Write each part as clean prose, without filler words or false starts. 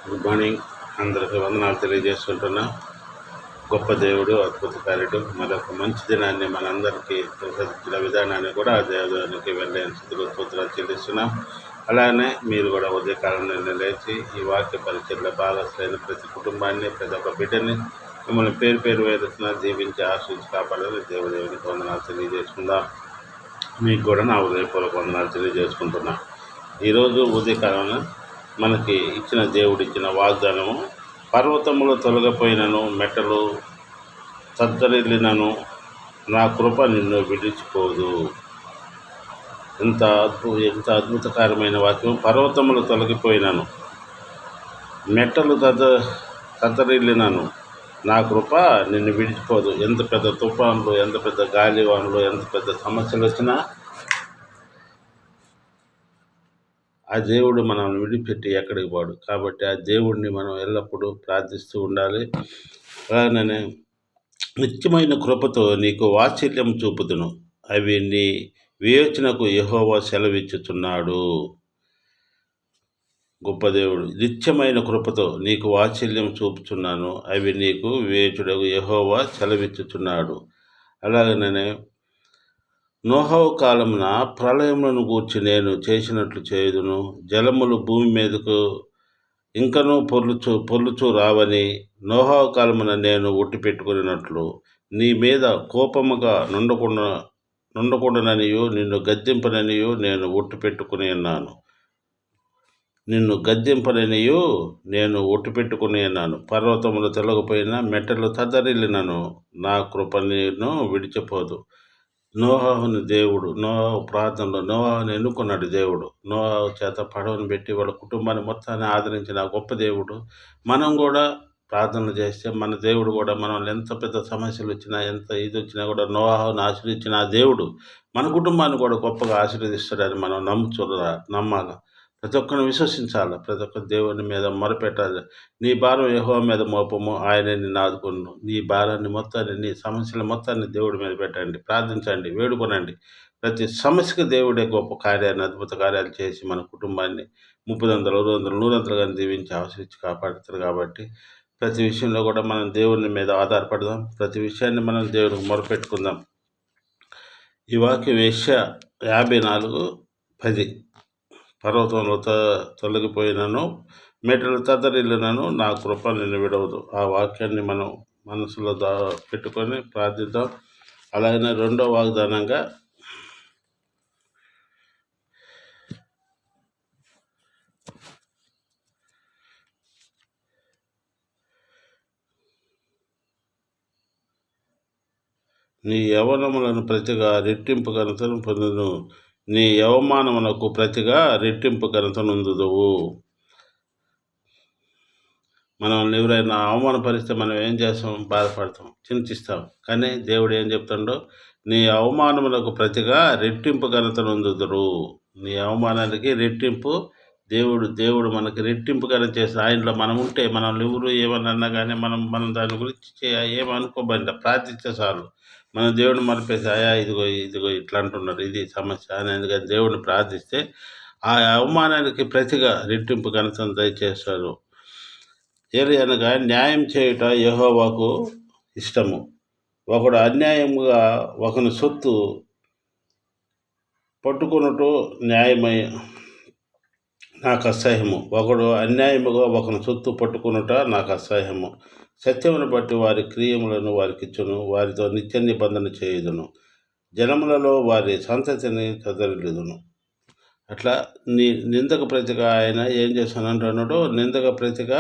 Good morning. అందరికీ వందనాలు తెలియజేసుకుంటున్నా. గొప్ప దేవుడు, అద్భుతకారుడు, మరొక మంచి దినాన్ని మనందరికీ ప్రసాదించిన విధానాన్ని కూడా ఆ దేవునికి వెళ్ళని స్థితిలో స్తోత్రాలు చెల్లిస్తున్నాం. అలానే మీరు కూడా ఉదయకాలంలో లేచి ఈ వాక్య పరిచయలో భాగస్థైన ప్రతి కుటుంబాన్ని, ప్రతి ఒక్క బిడ్డని మిమ్మల్ని పేరు పేరు వేరుస్తున్నా దీవించి ఆశించి కాపాడాలని దేవునికి వందనాలు తెలియజేసుకుందాం. మీకు కూడా నా ఉదయపూర్వక వందనాలు తెలియజేసుకుంటున్నా. ఈరోజు ఉదయకాలంలో మనకి ఇచ్చిన దేవుడిచ్చిన వాగ్దానము, పర్వతములు తొలగిపోయినను, మెట్టలు తత్తరిల్లినను, నా కృప నిన్ను విడిచిపోదు. ఎంత అద్భుతకరమైన వాక్యం. పర్వతములు తొలగిపోయినను, మెట్టలు తత్తరిల్లినను, నా కృప నిన్ను విడిచిపోదు. ఎంత పెద్ద తుఫాన్లు, ఎంత పెద్ద గాలివానలు, ఎంత పెద్ద సమస్యలు వచ్చినా ఆ దేవుడు మనల్ని విడిపెట్టి ఎక్కడికి పోడు. కాబట్టి ఆ దేవుడిని మనం ఎల్లప్పుడూ ప్రార్థిస్తూ ఉండాలి. అలానే నిత్యమైన కృపతో నీకు వాత్సల్యం చూపుదును, అవి నీ వివేచనకు యెహోవా సెలవిచ్చుచున్నాడు. గొప్ప దేవుడు నిత్యమైన కృపతో నీకు వాత్సల్యం చూపుచున్నాను, అవి నీకు వివేచుడకు యెహోవా సెలవిచ్చుచున్నాడు. అలాగనే నోహవు కాలమున ప్రళయములను గూర్చి నేను చేసినట్లు చేయుదును. జలములు భూమి మీదకు ఇంకనూ పొర్లుచు రావని నోహవు కాలమున నేను ఒట్టి పెట్టుకున్నట్లు నీ మీద కోపముగా నుండకుండాననియో నిన్ను గద్దింపననియో నేను ఒట్టి పెట్టుకుని ఉన్నాను. పర్వతములు తొలగిపోయినా, మెట్టలు తద్దరిల్లినను, నా కృప నిన్ను విడిచిపోదు. నోవాహుని దేవుడు, నోవాహు ప్రార్థనలో నోవాహుని ఎన్నుకున్నాడు దేవుడు. నోవాహు చేత పడవను పెట్టి వాళ్ళ కుటుంబాన్ని మొత్తాన్ని ఆదరించిన గొప్ప దేవుడు. మనం కూడా ప్రార్థనలు చేస్తే మన దేవుడు కూడా మనల్ని ఎంత పెద్ద సమస్యలు వచ్చినా, ఎంత ఇది వచ్చినా కూడా నోవాహుని ఆశీర్వదించిన ఆ దేవుడు మన కుటుంబాన్ని కూడా గొప్పగా ఆశీర్వదిస్తాడని మనం నమ్మాలి. ప్రతి ఒక్కరిని విశ్వసించాలి. ప్రతి ఒక్క దేవుని మీద మొరపెట్టాలి. నీ భారం యెహోవా మీద మోపము, ఆయనే నిన్ను ఆదుకొనును. నీ భారాన్ని మొత్తాన్ని, నీ సమస్యల మొత్తాన్ని దేవుడి మీద పెట్టండి, ప్రార్థించండి, వేడుకొనండి. ప్రతి సమస్యకు దేవుడే గొప్ప కార్యాన్ని, అద్భుత కార్యాలు చేసి మన కుటుంబాన్ని 30, 100, 100 దీవించి ఆశీర్వదించి కాపాడుతారు. కాబట్టి ప్రతి విషయంలో కూడా మనం దేవుని మీద ఆధారపడదాం. ప్రతి విషయాన్ని మనం దేవుడికి మొరపెట్టుకుందాం. ఈ వాక్య వేశ్య 54:10. పర్వతంలో తొలగిపోయినను, మెట్టలు తద్దరిల్లినను, నా కృప నిన్ను విడవదు. ఆ వాక్యాన్ని మనం మనసులో పెట్టుకొని ప్రార్థిద్దాం. అలాగనే రెండో వాగ్దానంగా నీ యవనములను ప్రతిగా రెట్టింపు ఘనతను పొందును, నీ యవమానమునకు ప్రతిగా రెట్టింపు ఘనతనుందుదువు. మనల్ని ఎవరైనా అవమానపరిస్తే మనం ఏం చేస్తాం? బాధపడతాం, చింతిస్తాం. కానీ దేవుడు ఏం చెప్తాడో, నీ అవమానములకు ప్రతిగా రెట్టింపు ఘనతనుందుదురు. నీ అవమానానికి రెట్టింపు దేవుడు మనకి రెట్టింపు ఘనత చేసి ఆయనలో మనం ఉంటే, మనల్ని ఎవరు ఏమన్నా కానీ మనం దాని గురించి ఏమనుకోబండి, ప్రార్థిస్తే చాలు. మన దేవుడిని మరిపేసి అయా ఇదిగో ఇట్లా అంటున్నారు, ఇది సమస్య అని. ఎందుకని దేవుడిని ప్రార్థిస్తే ఆ అవమానానికి ప్రతిగా రెట్టింపు ఘనతను దయచేస్తారు. ఏది అనగా న్యాయం చేయుట యెహోవాకు ఇష్టము. ఒకడు అన్యాయముగా ఒకని సొత్తు పట్టుకొనుట న్యాయమై నాకు అసహ్యము. ఒకడు అన్యాయముగా ఒకని సొత్తు పట్టుకొనుట నాకు అసహ్యము. సత్యమును బట్టి వారి క్రియములను వారికిచ్చును, వారితో నిత్య నిబంధన చేయుదును, జనములలో వారి సంతతిని తదరిల్లుదును. అట్లా నిందక ప్రతిగా ఆయన ఏం చేస్తానంటున్నాడు? నిందక ప్రతిగా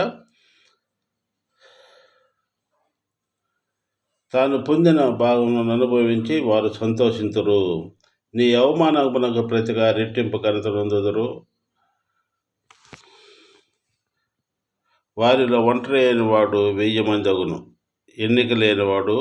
తాను పొందిన భాగమును అనుభవించి వారు సంతోషింతురు. నీ అవమానమునకు ప్రతిగా రెట్టింపు ఘనతనుందుదురు. వారిలో ఒంటరి అయిన వాడు 1000 మంది అగును, ఎన్నిక లేనివాడు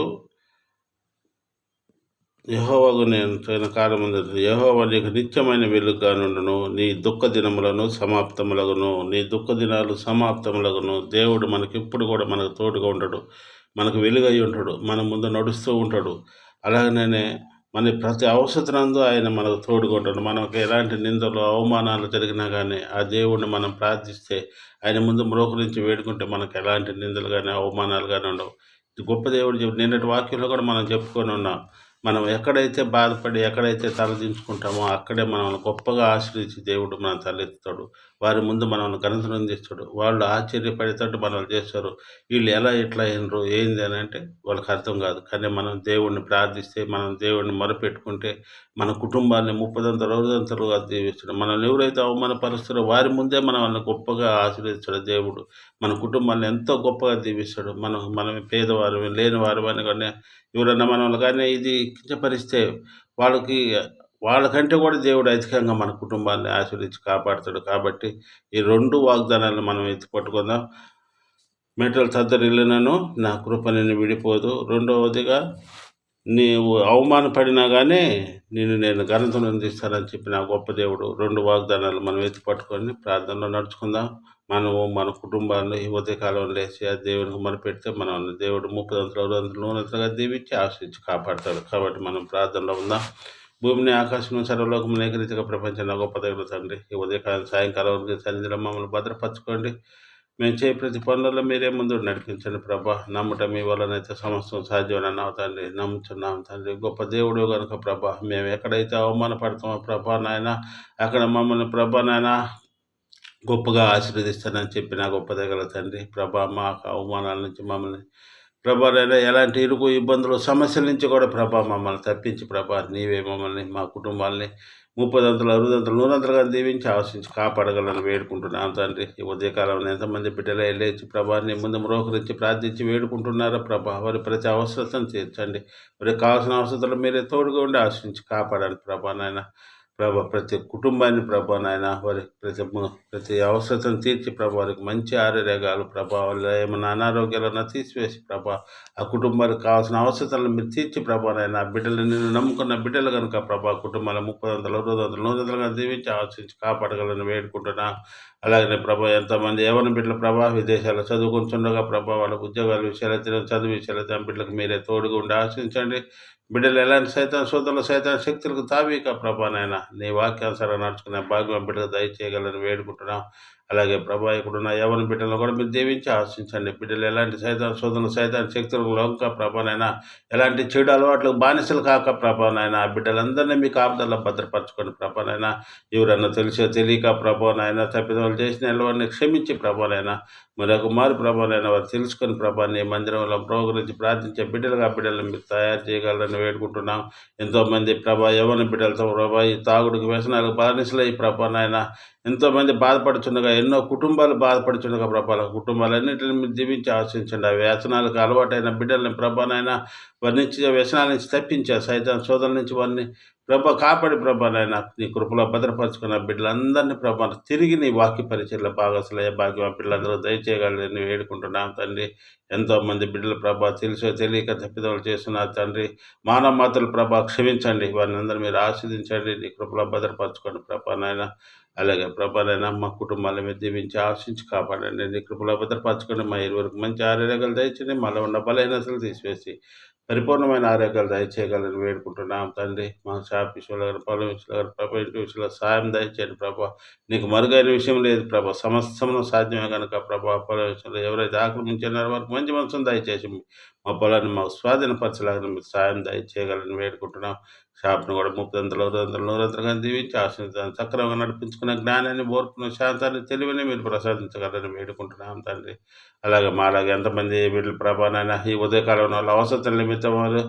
యెహోవాకు నేను తగిన కాలముందు. యెహోవా నీకు నిత్యమైన వెలుగుగా నుండును, నీ దుఃఖ దినములను సమాప్తములగును. నీ దుఃఖ దినాలు సమాప్తములగును. దేవుడు మనకిప్పుడు కూడా మనకు తోడుగా ఉంటాడు, మనకు వెలుగై ఉంటాడు, మన ముందు నడుస్తూ ఉంటాడు. అలాగనే మన ప్రతి అవసరతనందు ఆయన మనకు తోడుగా ఉంటాడు. మనకు ఎలాంటి నిందలు, అవమానాలు జరిగినా గానీ, ఆ దేవుడిని మనం ప్రార్థిస్తే, ఆయన ముందు మోకరించి వేడుకుంటే మనకు ఎలాంటి నిందలు గానీ, అవమానాలు గానీ ఉండవు. ఇది గొప్ప దేవుడు నిన్నటి వాక్యంలో కూడా మనం చెప్పుకొని ఉన్నాం. మనం ఎక్కడైతే బాధపడి, ఎక్కడైతే తలదించుకుంటామో అక్కడే మనల్ని గొప్పగా ఆశీర్వదించి దేవుడు మన తలెత్తుతాడు. వారి ముందు మనల్ని ఘనతనందిస్తాడు. వాళ్ళు ఆశ్చర్యపడేటట్టు మనల్ని చేస్తారు. వీళ్ళు ఎలా ఇట్లా అయినరు, ఏంది అని అంటే వాళ్ళకి అర్థం కాదు. కానీ మనం దేవుడిని ప్రార్థిస్తే, మనం దేవుడిని మొరపెట్టుకుంటే, మన కుటుంబాన్ని ముప్పదంతలు, అరుదంతలుగా దీవిస్తాడు. మనల్ని ఎవరైతే అవమానపరుస్తారో వారి ముందే మనల్ని గొప్పగా ఆశీర్వదిస్తాడు దేవుడు. మన కుటుంబాన్ని ఎంతో గొప్పగా దీవిస్తాడు. మనం పేదవారు, లేని వారు కానీ ఎవరన్నా మనల్ని కానీ ఇది కించపరిస్తే వాళ్ళకి వాళ్ళకంటే కూడా దేవుడు అధికంగా మన కుటుంబాన్ని ఆశీర్వదించి కాపాడుతాడు. కాబట్టి ఈ 2 వాగ్దానాలను మనం ఎత్తి పట్టుకుందాం. మెట్టలు తద్దరిల్లినను నా కృప నిన్ను విడిపోదు. రెండవదిగా నీవు అవమానపడినా గానీ నిన్ను నేను ఘనతనందిస్తానని చెప్పిన ఆ గొప్ప దేవుడు. 2 వాగ్దానాలు మనం ఎత్తి పట్టుకొని ప్రార్థనలో నడుచుకుందాం. మనము మన కుటుంబాన్ని ఈ ఉదయకాలంలో లేచి ఆ దేవునికి మొరపెడితే మనల్ని దేవుడు 30 అరుదంతలు, 100 దీవించి ఆశీర్వదించి కాపాడతాడు. కాబట్టి మనం ప్రార్థనలో ఉందాం. భూమిని, ఆకాశమును, సర్వలోకమును ఏకరీతిగా ప్రపంచంలో గొప్ప దేవుడు తండ్రి. ఈ ఉదయకాలం, సాయంకాలం వరకు సన్నిధిలో మమ్మల్ని భద్రపరచుకోండి. మేము చేయ ప్రతి పనులలో మీరే ముందు నడిపించండి ప్రభా. నమ్ముట మీ వలనైతే సమస్తం సాధ్యమని తండ్రి. నమ్ముతున్నాం తండ్రి. గొప్ప దేవుడు కనుక ప్రభా, మేము ఎక్కడైతే అవమానపడతామో ప్రభా నాయన, అక్కడ మమ్మల్ని ప్రభా నాయన గొప్పగా ఆశీర్వదిస్తానని చెప్పిన గొప్ప దగ్గర తండ్రి. ప్రభా మా అవమానాల నుంచి మమ్మల్ని ప్రభా నాయన ఎలాంటి ఇరుకు, ఇబ్బందులు, సమస్యల నుంచి కూడా ప్రభా మమ్మల్ని తప్పించి ప్రభా నీవే మమ్మల్ని, మా కుటుంబాన్ని 30 అరుదంతలు, 100గా దీవించి ఆశించి కాపాడగలని వేడుకుంటున్నాను తండ్రి. ఈ ఉదయకాలంలో ఎంతమంది బిడ్డలే లేచి ప్రభా నీ ముందు మోకరించి ప్రార్థించి వేడుకుంటున్నారో ప్రభా, వారి ప్రతి అవసరతను తీర్చండి. వారికి కావాల్సిన అవసరతలు మీరే తోడుగా ఉండి ఆశించి కాపాడండి ప్రభా నాయన. ప్రభా ప్రతి కుటుంబాన్ని ప్రభా నాయన వారి ప్రతి అవసరతను తీర్చి ప్రభా వారికి మంచి ఆరోగ్యాలు ప్రభా, వాళ్ళు ఏమైనా అనారోగ్యాలను తీసివేసి ప్రభా ఆ కుటుంబానికి కావాల్సిన అవసరతలను మీరు తీర్చి ప్రభా నాయన. బిడ్డలు నిన్ను నమ్ముకున్న బిడ్డలు కనుక ప్రభా కుటుంబాల 30 100 దీవించి ఆలోచించి కాపాడగలని వేడుకుంటున్నా. అలాగనే ప్రభా ఎంతోమంది యవ్వన బిడ్డల ప్రభా విదేశాల్లో చదువుకుంటుండగా ప్రభా వాళ్ళ ఉద్యోగాల విషయాలు, చదువు విషయాలు బిడ్డలకు మీరే తోడుగా ఉండి ఆశించండి. బిడ్డలు ఎలాంటి సైతాన్ శక్తులకు తావీక ప్రభానైనా నీ వాక్యానుసారం నడుచుకునే భాగ్యం బిడ్డకు దయచేయగలని వేడుకుంటున్నాం. అలాగే ప్రభా ఇక్కడున్న యవన బిడ్డలను కూడా మీరు దీవించి ఆశించండి. బిడ్డలు ఎలాంటి సైతాన్ శక్తులకు లొంక ప్రభానైనా, ఎలాంటి చెడు అలవాట్లకు బానిసలు కాక ప్రభానైనా ఆ బిడ్డలందరినీ మీ కాపుదల్లో భద్రపరచుకొని ప్రభానైనా. ఎవరన్నా తెలియక ప్రభానైనా తప్పిదములు చేసిన ఎవరిని క్షమించి ప్రభానైనా, మరొక మారు ప్రభానైనా వారు తెలుసుకొని ప్రభా నీ మందిరంలో గురించి ప్రార్థించే బిడ్డలుగా బిడ్డలను మీరు తయారు చేయగలరని వేడుకుంటున్నాం. ఎంతోమంది ప్రభా యవ్వన బిడ్డలతో ప్రభా ఈ తాగుడికి వ్యసనాలకు బానిసలై ప్రభానైనా ఎంతోమంది బాధపడుచుండగా, ఎన్నో కుటుంబాలు బాధపడుచుండగా ప్రభాల కుటుంబాలన్నింటిని మీరు దీవించి ఆశించండి. ఆ వ్యసనాలకు అలవాటైన బిడ్డలని ప్రభానైనా వారి నుంచి వ్యసనాల నుంచి తప్పించారు. సైతాన్ సోదరుల నుంచి వారిని ప్రభా కాపాడి ప్రభానైనా నీ కృపలో భద్రపరుచుకున్న బిడ్డలందరినీ ప్రభా తిరిగి నీ వాక్య పరిచయలో భాగస్లయ్యే భాగ్యం బిడ్డలందరూ దయచేయగలని వేడుకుంటున్నాం తండ్రి. ఎంతోమంది బిడ్డల ప్రభా తెలియక తప్పిదములు చేస్తున్నారు తండ్రి. మానవ మాతలు ప్రభా క్షమించండి. వారిని అందరూ మీరు ఆశీర్వదించండి. నీ కృపలో భద్రపరచుకోండి ప్రభానైనా. అలాగే ప్రభానైనా మా కుటుంబాలను మీరు దీవించి ఆశించి కాపాడండి. నీ కృపలో భద్రపరచుకొని మా ఇరువురికి మంచి ఆరోగ్యాలు దయచేయండి. మాలో ఉన్న బలహీనతలు తీసివేసి పరిపూర్ణమైన ఆరోగ్యాలు దయచేయగలని వేడుకుంటున్నాం తండ్రి. మా షాప్ విషయంలో కానీ, పొలం విషయంలో కానీ, ప్రభా ఇంటి విషయంలో సాయం దయచేయండి ప్రభా. నీకు మరుగైన విషయం లేదు ప్రభా. సమస్తమును సాధ్యమే కనుక ప్రభా పొలం విషయంలో ఎవరైతే ఆక్రమించినారో వారికి మంచి మనసును దయచేసి మా పొలాన్ని మాకు స్వాధీనపరచలాగా మీరు సాయం దయచేయగలని వేడుకుంటున్నాం. షాప్ను కూడా 30 100 దీవించి ఆశీర్వదించాలని సక్రమంగా నడిపించుకునే జ్ఞానాన్ని, ఓర్పును, శాంతాన్ని, తెలివిని మీరు ప్రసాదించగలని వేడుకుంటున్నాం తండ్రి. అలాగే మాలాగే ఎంతమంది వీళ్ళు ప్రభానైనా ఈ ఉదయకాలంలో వాళ్ళ అవసరం నిమిత్తం వారు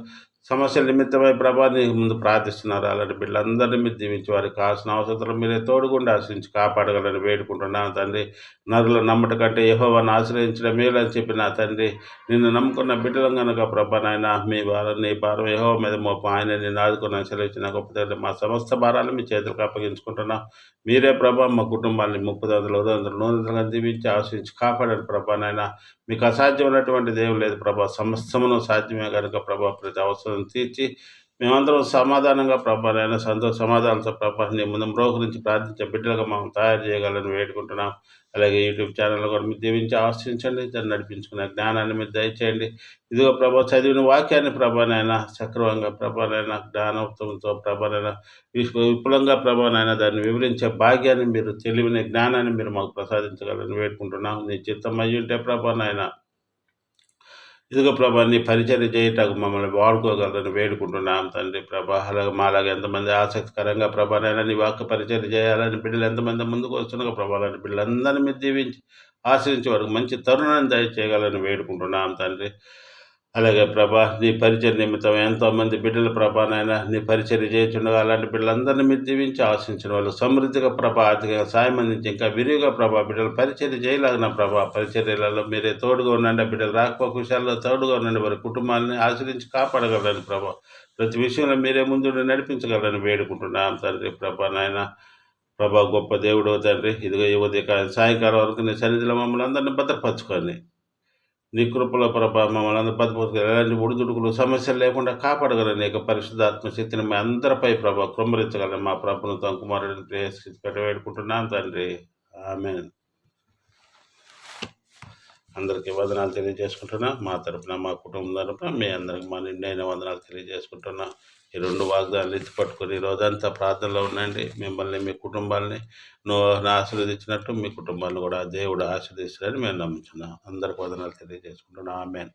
సమస్యల నిమిత్తమై ప్రభా నీ ముందు ప్రార్థిస్తున్నారు. అలాంటి బిడ్డలందరినీ మీరు దీవించి వారికి కావాల్సిన అవసరాలు మీరే తోడుగుండా ఆశించి కాపాడగలని వేడుకుంటున్నాను తండ్రి. నరుల నమ్మట కంటే యెహోవాను ఆశ్రయించడం మేలని చెప్పిన తండ్రి. నిన్ను నమ్ముకున్న బిడ్డలం కనుక ప్రభా నాయన నీ భారం యెహోవా మీద మోప ఆయన నిన్ను ఆదుకున్న సెలవిచ్చిన గొప్ప తండ్రి. మా సమస్త భారాలు మీ చేతులకు అప్పగించుకుంటున్నాం. మీరే ప్రభా మా కుటుంబాన్ని 30 100 దీవించి ఆశించి కాపాడండి ప్రభా నాయన. మీకు అసాధ్యమైనటువంటి దేవుడు లేదు ప్రభా. సమస్తమును సాధ్యమే కనుక ప్రభా ప్రతి అవసరం తీర్చి మేమందరం సమాధానంగా ప్రభా నాయన సమాధానంతో ప్రభా నీ ముందు నుంచి ప్రార్థించే బిడ్డలుగా మనం తయారు చేయగలని వేడుకుంటున్నాం. అలాగే యూట్యూబ్ ఛానల్ కూడా మీరు దీవించి ఆశించండి, దాన్ని నడిపించుకునే జ్ఞానాన్ని మీరు దయచేయండి. ఇదిగో ప్రభా చదివిన వాక్యాన్ని ప్రభానైనా సక్రమంగా ప్రభానైనా జ్ఞానోక్తంతో ప్రభానైనా విపులంగా ప్రభానైనా దాన్ని వివరించే భాగ్యాన్ని మీరు తెలివిని జ్ఞానాన్ని మీరు మాకు ప్రసాదించగలని వేడుకుంటున్నాం. నీ చిత్తం అయ్యి ఉంటే ప్రభానైనా ఇదిగో ప్రభా నీ పరిచర్య చేయటకు మమ్మల్ని వాడుకోగలరని వేడుకుంటున్నాం తండ్రి ప్రభా. అలాగే మాలాగా ఎంతమంది ఆసక్తికరంగా ప్రభానైనా నీ వాక్య పరిచర్య చేయాలని బిడ్డలు ఎంతమంది ముందుకు వస్తున్నారో ప్రభాలని బిడ్డలందరినీ మీరు దీవించి ఆశ్రయించే వారికి మంచి తరుణాన్ని దయచేయగలని వేడుకుంటున్నాం తండ్రి. అలాగే ప్రభా నీ పరిచయ నిమిత్తం ఎంతోమంది బిడ్డల ప్రభానైనా నీ పరిచర్య చేయుచుండగా అలాంటి బిడ్డలందరినీ మీరు దీవించి ఆశించిన వాళ్ళు సమృద్ధిగా ప్రభా ఆర్థికంగా సాయం అందించి ఇంకా విరివిగా ప్రభా బిడ్డలు పరిచర్య చేయలాగిన ప్రభా పరిచర్యలలో మీరే తోడుగా ఉండండి. బిడ్డలు రాకపోక విషయాల్లో తోడుగా ఉండండి. వారి కుటుంబాలని ఆశ్రయించి కాపాడగలని ప్రభా. ప్రతి విషయంలో మీరే ముందు నడిపించగలని వేడుకుంటున్నాం తండ్రి ప్రభా. నాయన ప్రభా గొప్ప దేవుడు తండ్రి. ఇదిగో ఈ ఉదయం సాయంకాలం వరకు నీ సన్నిధిలో మమ్మల్ని అందరినీ భద్రపరచుకొని నీ కృపలో ప్రభా మమ్మల్ని అందరూ భద్రపరచుకొని ఎలాంటి ఒడిదుడుకులు సమస్యలు లేకుండా కాపాడగలని నీకు పరిశుద్ధాత్మ శక్తిని మీ అందరిపై ప్రభా కృమ్మరించగలని మా ప్రభును తమ కుమారుడిని ప్రేసి వేడుకుంటున్నాం తండ్రి. ఆమేన్. అందరికీ వందనాలు తెలియజేసుకుంటున్నా. మా తరపున మా కుటుంబం తరపున మీ అందరికి మా నిండైన వందనాలు తెలియజేసుకుంటున్నా. ఈ 2 వాగ్దానాలు ఎత్తి పట్టుకొని రోజంతా ప్రార్థనలో ఉండండి. మిమ్మల్ని మీ కుటుంబాలని ఆశీర్వదించినట్టు మీ కుటుంబాన్ని కూడా దేవుడు ఆశీర్వదిస్తారని మేము నమ్ముతున్నాం. అందరికి వందనాలు తెలియజేసుకుంటున్నాం. ఆమేన్.